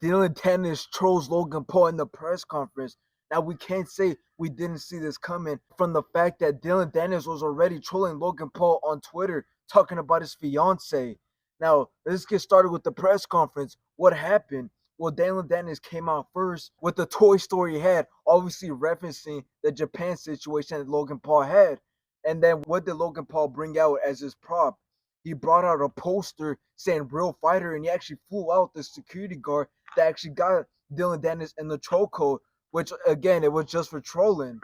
Dillon Danis trolls Logan Paul in the press conference. Now, we can't say we didn't see this coming from the fact that Dillon Danis was already trolling Logan Paul on Twitter, talking about his fiance. Now, let's get started with the press conference. What happened? Well, Dillon Danis came out first with the Toy Story hat, obviously referencing the Japan situation that Logan Paul had. And then what did Logan Paul bring out as his prop? He brought out a poster saying "real fighter," and he actually flew out the security guard that actually got Dillon Danis in the troll code, which again, it was just for trolling.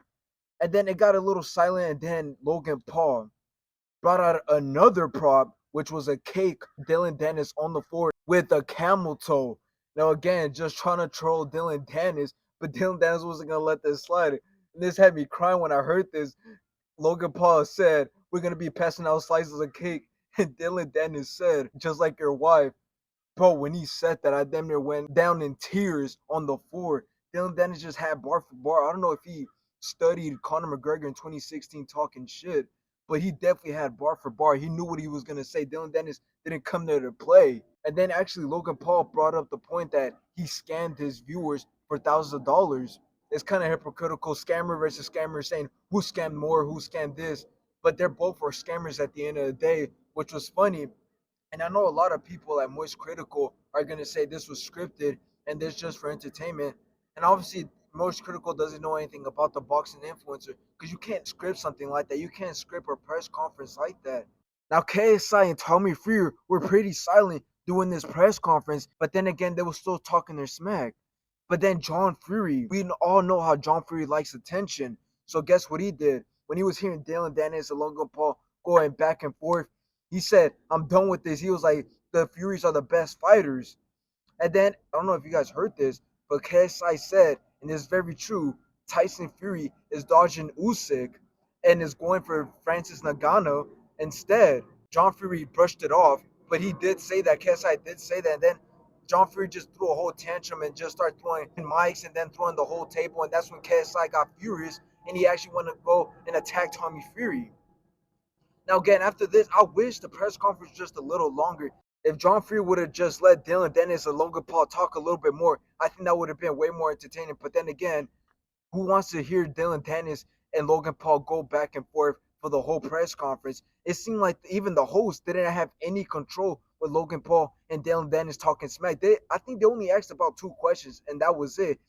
And then it got a little silent, and then Logan Paul brought out another prop, which was a cake, Dillon Danis on the floor with a camel toe. Now again, just trying to troll Dillon Danis, but Dillon Danis wasn't gonna let this slide. And this had me crying when I heard this. Logan Paul said, "We're gonna be passing out slices of cake," and Dillon Danis said, "Just like your wife." Bro, when he said that, I damn near went down in tears on the floor. Dillon Danis just had bar for bar. I don't know if he studied Conor McGregor in 2016 talking shit, but he definitely had bar for bar. He knew what he was going to say. Dillon Danis didn't come there to play. And then actually Logan Paul brought up the point that he scammed his viewers for thousands of dollars. It's kind of hypocritical, scammer versus scammer, saying who scammed more, who scammed this. But they're both were scammers at the end of the day, which was funny. And I know a lot of people at Moist Critical are going to say this was scripted and this just for entertainment. And obviously, Moist Critical doesn't know anything about the boxing influencer because you can't script something like that. You can't script a press conference like that. Now, KSI and Tommy Fury were pretty silent doing this press conference, but then again, they were still talking their smack. But then John Fury, we all know how John Fury likes attention. So guess what he did? When he was hearing Dillon Danis and Logan Paul going back and forth, he said, "I'm done with this." He was like, "The Furies are the best fighters." And then, I don't know if you guys heard this, but KSI said, and it's very true, Tyson Fury is dodging Usyk and is going for Francis Ngannou instead. John Fury brushed it off, but he did say that. KSI did say that. And then John Fury just threw a whole tantrum and just started throwing mics and then throwing the whole table. And that's when KSI got furious and he actually wanted to go and attack Tommy Fury. Now, again, after this, I wish the press conference was just a little longer. If John Fury would have just let Dillon Danis and Logan Paul talk a little bit more, I think that would have been way more entertaining. But then again, who wants to hear Dillon Danis and Logan Paul go back and forth for the whole press conference? It seemed like even the host didn't have any control with Logan Paul and Dillon Danis talking smack. I think they only asked about 2 questions, and that was it.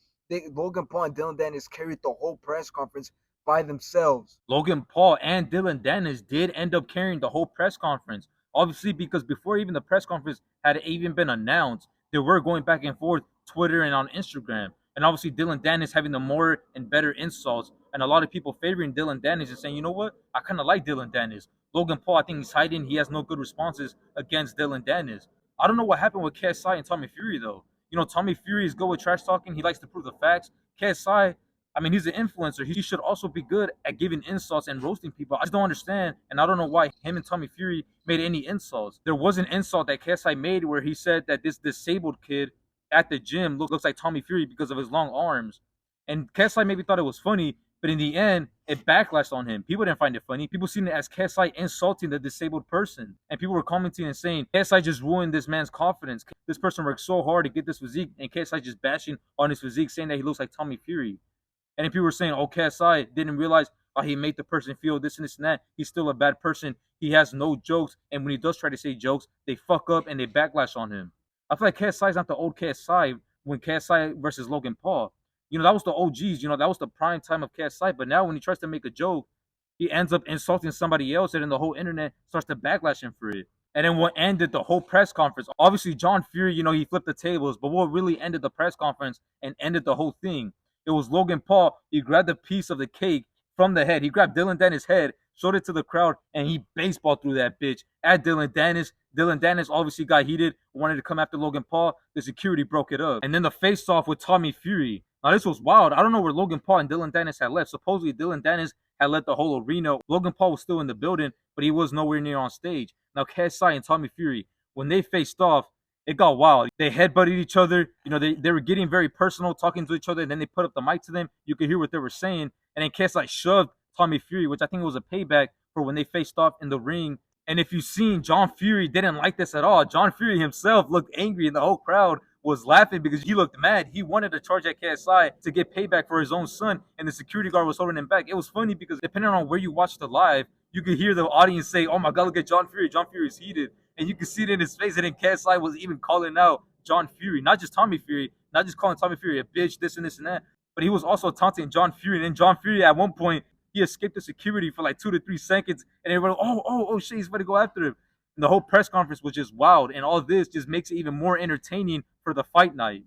Logan Paul and Dillon Danis carried the whole press conference by themselves. Logan Paul and Dillon Danis did end up carrying the whole press conference. Obviously, because before even the press conference had even been announced, they were going back and forth Twitter and on Instagram. And obviously, Dillon Danis having the more and better insults, and a lot of people favoring Dillon Danis and saying, you know what, I kind of like Dillon Danis. Logan Paul, I think he's hiding. He has no good responses against Dillon Danis. I don't know what happened with KSI and Tommy Fury, though. You know, Tommy Fury is good with trash talking. He likes to prove the facts. KSI, I mean, he's an influencer. He should also be good at giving insults and roasting people. I just don't understand, and I don't know why him and Tommy Fury made any insults. There was an insult that KSI made where he said that this disabled kid at the gym looks like Tommy Fury because of his long arms. And KSI maybe thought it was funny, but in the end, it backlashed on him. People didn't find it funny. People seen it as KSI insulting the disabled person. And people were commenting and saying, KSI just ruined this man's confidence. This person worked so hard to get this physique, and KSI just bashing on his physique, saying that he looks like Tommy Fury. And if people were saying, oh, KSI didn't realize he made the person feel this and this and that, he's still a bad person. He has no jokes. And when he does try to say jokes, they fuck up and they backlash on him. I feel like KSI is not the old KSI when KSI versus Logan Paul. You know, that was the OGs. You know, that was the prime time of KSI. But now when he tries to make a joke, he ends up insulting somebody else, and then the whole internet starts to backlash him for it. And then what ended the whole press conference, obviously John Fury, you know, he flipped the tables. But what really ended the press conference and ended the whole thing, it was Logan Paul. He grabbed a piece of the cake from the head. He grabbed Dillon Danis' head, showed it to the crowd, and he baseballed through that bitch at Dillon Danis. Dillon Danis obviously got heated, wanted to come after Logan Paul. The security broke it up. And then the face-off with Tommy Fury. Now, this was wild. I don't know where Logan Paul and Dillon Danis had left. Supposedly, Dillon Danis had left the whole arena. Logan Paul was still in the building, but he was nowhere near on stage. Now, KSI and Tommy Fury, when they faced off, it got wild. They headbutted each other. You know, they were getting very personal, talking to each other, and then they put up the mic to them. You could hear what they were saying. And then KSI shoved Tommy Fury, which I think was a payback for when they faced off in the ring. And if you've seen, John Fury didn't like this at all. John Fury himself looked angry, and the whole crowd was laughing because he looked mad. He wanted to charge at KSI to get payback for his own son, and the security guard was holding him back. It was funny because depending on where you watch the live, you could hear the audience say, "Oh my God, look at John Fury. John Fury is heated." And you could see it in his face. And then KSI was even calling out John Fury, not just Tommy Fury, not just calling Tommy Fury a bitch, this and this and that, but he was also taunting John Fury. And then John Fury, at one point, he escaped the security for like 2 to 3 seconds, and everybody, oh shit, he's about to go after him. And the whole press conference was just wild, and all this just makes it even more entertaining for the fight night.